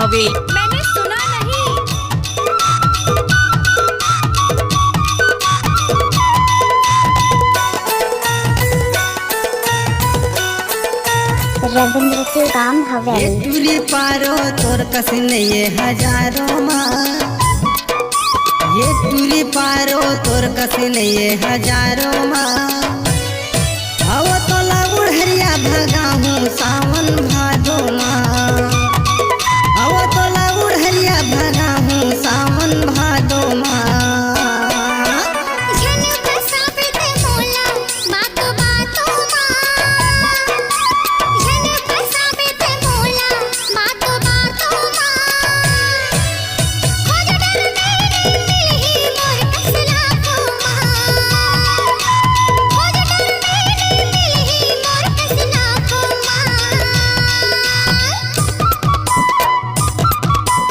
हवेली। मैंने सुना नहीं। रविंद्र के काम ये हवेली। टूली पारो तोर कसिन ये हजारों माँ, ये टूली पारो तोर कसिन ये हजारों माँ। आओ तो बुढ़िया भगा हूँ सावन भादो माँ, आओ तो बुढ़िया भगा हूँ सावन भादो माँ।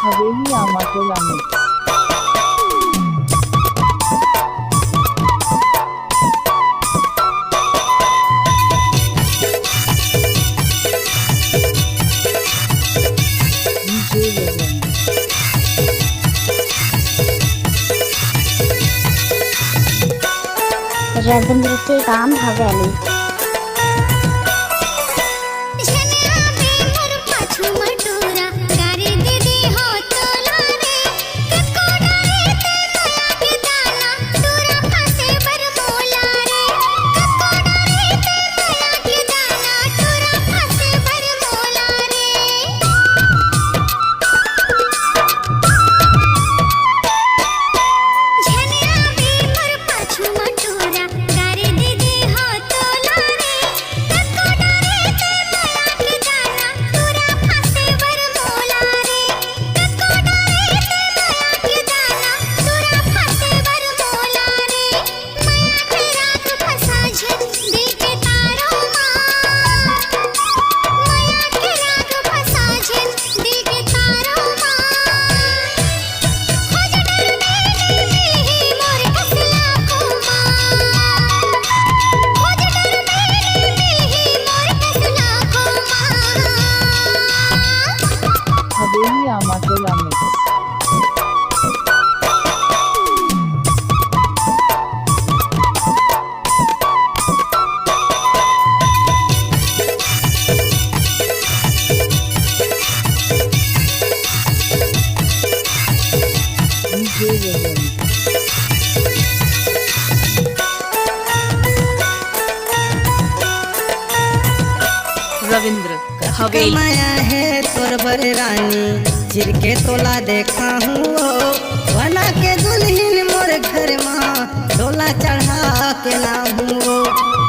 हवेली आमाटोला में रविंद्र के काम हवेली। हवेली आमाटोला में रविंद्र हवेली। माया है तोर बड़े रानी चिर के तोला देखा हूँ, बना के दुल्हन मोर घर माँ डोला चढ़ा के लाऊं,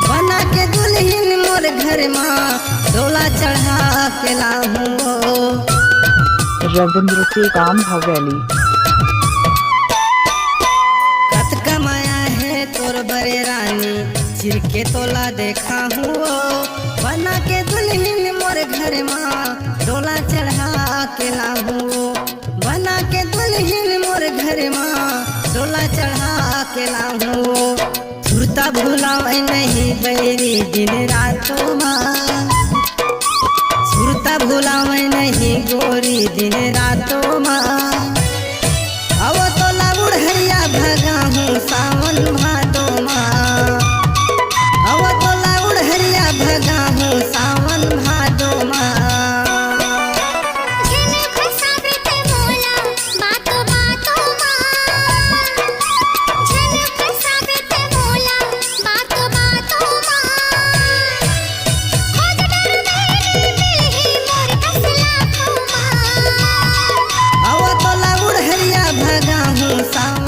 बना के दुल्हन मोर घर माँ डोला चढ़ा के लाऊं। रविंद्र के काम हवेली। कत कमाया है तोर बड़े रानी चिर के तोला देखा हूँ, बना के दुल्हन मोर घर माँ डोला चढ़ा के लाऊं, बना के दुल्हन मोर घर माँ डोला चढ़ा के लाऊं। सुरता भुलावे नहीं बैरी दिन रातों माँ, सुरता भुलावे नहीं गोरी दिन रातों माँ। अब तो बुढ़िया भगा हूँ सावन भादो माँ, अब तो बुढ़िया भगा हूँ सावन भादो माँ।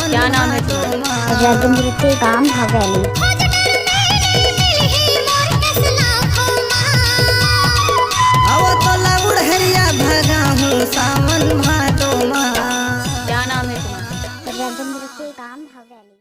क्या नाम है तुम्हारा? रविंद्र के काम हवेली। अब तो बुढ़िया भगा हूँ सावन भादो माँ। क्या नाम है तुम्हारा? रविंद्र के काम हवेली।